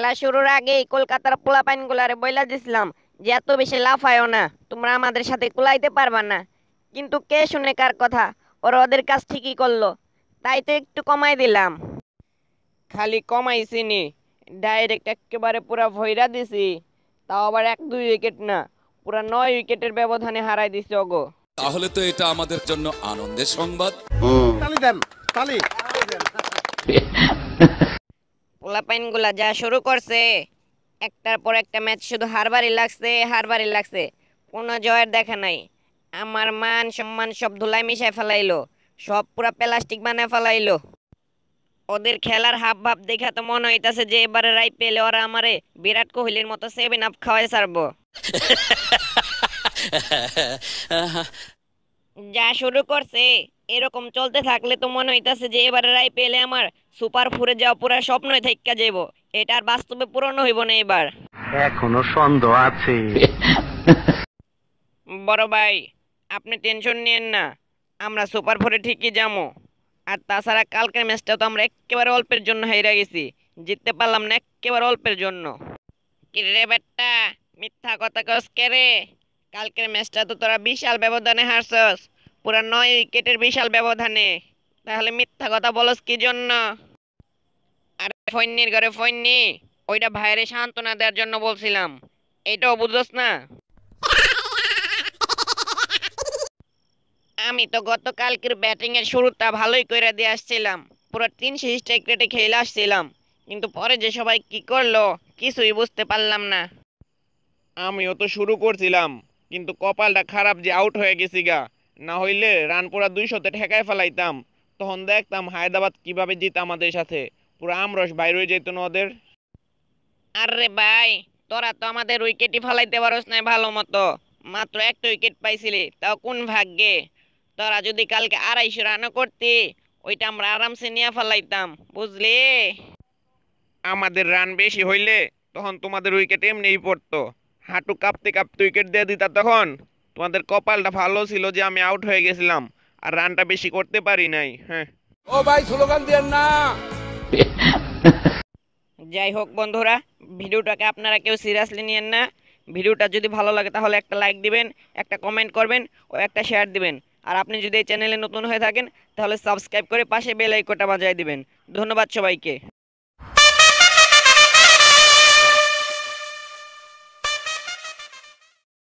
খেলা শুরুর আগেই কলকাতার পোলাপাইনগুলারে বইলা দিছিলাম যে এত বেশি লাফায়ও না, তোমরা আমাদের সাথে কুলাইতে পারবা না। কিন্তু কে শুনে কার কথা, ওরা ওদের কাজ ঠিকই করলো, তাই তো একটু কমাই দিলাম। খালি কমাইছিনি, ডাইরেক্ট একেবারে পুরা ভইরা দিছি। তাও আবার 1-2 উইকেট না, পুরা 9 উইকেটের ব্যবধানে হারাই দিছে ওগো। তাহলে তো এটা আমাদের জন্য আনন্দের সংবাদ। তালি দেন, তালি। পোলাপাইনগুলা যা শুরু করছে, একটার পর একটা ম্যাচ শুধু হারবারই লাগছে, হারবারই লাগছে, কোনো জয়ের দেখা নাই। আমার মান সম্মান সব ধুলাই মিশাই ফেলাইলো, সব পুরা প্লাস্টিক বানায় ফেলাইলো। ওদের খেলার হাব ভাব দেখা তো মনে হইতাছে যে এবারে আইপিএলে ওরা আমারে বিরাট কোহলির মতো 7 আপ খাওয়াই ছাড়বো। যা শুরু করছে, এরকম চলতে থাকলে তো মনে হইতাছে যে এবারে আইপিএলে আমার সুপার ফোরে যাওয়া পুরা স্বপ্নই থাইক্কা যাইব, এটা আর বাস্তবে পূরণ হইব না এবার। এখনো সন্দেহ আছে। বড় ভাই, আপনি টেনশন নিয়েন না, আমরা সুপার ফোরে ঠিকই যাবো। আর তাছাড়া কালকের ম্যাচটা তো আমরা একেবারে অল্পের জন্য হেরে গেছি, জিততে পারলাম না একেবারে অল্পের জন্য। কিরে বেটা, মিথ্যা কথা কস কে রে? কালকের ম্যাচটা তো তোরা বিশাল ব্যবধানে হারছস, পুরা 9 উইকেটের বিশাল ব্যবধানে। তাহলে মিথ্যা কথা বলস কি জন্য? আরে ফৈন্নির ঘরে ফৈন্নি, ওইটা ভাইরে সান্ত্বনা দেওয়ার জন্য বলছিলাম, এইটাও বুঝছস না? আমি তো গতকালকের ব্যাটিং এর শুরুটা ভালোই কইরা দিয়ে আসছিলাম, পুরো 300 স্ট্রাইক রেটে খেলে আসছিলাম, কিন্তু পরে যে সবাই কি করলো কিছুই বুঝতে পারলাম না। আমিও তো শুরু করছিলাম, কিন্তু কপালটা খারাপ যে আউট হয়ে গেছি গা। না হইলে রান পুরা 200-তে ঠেকায় ফেলাইতাম। তখন দেখতাম হায়দ্রাবাদ কিভাবে জিত আমাদের সাথে, পুরো আমরস বাইর হয়ে যেত না ওদের। আরে ভাই, তোরা তো আমাদের উইকেটই ফলাইতে পারস না ভালো মতো, মাত্র একটা উইকেট পাইছিলি, তাও কোন ভাগ্যে। তোরা যদি কালকে 250 রানও করতি, ওইটা আমরা আরামসে নিয়ে ফেলাইতাম, বুঝলি? আমাদের রান বেশি হইলে তখন তোমাদের উইকেট এমনিই পড়তো। হাঁটু কাঁপতে কাঁপতে উইকেট দিয়ে দিতা তখন। তোমাদের কপালটা ভালো ছিল যে আমি আউট হয়ে গেছিলাম, আর রানটা বেশি করতে পারি নাই। হ্যাঁ, ও ভাই, স্লোগান দিয়েন না। যাই হোক বন্ধুরা, ভিডিওটাকে আপনারা কেউ সিরিয়াসলি নিয়েন না। ভিডিওটা যদি ভালো লাগে তাহলে একটা লাইক দিবেন, একটা কমেন্ট করবেন ও একটা শেয়ার দিবেন। আর আপনি যদি এই চ্যানেলে নতুন হয়ে থাকেন তাহলে সাবস্ক্রাইব করে পাশে বেল আইকনটা বাজিয়ে দিবেন। ধন্যবাদ সবাইকে।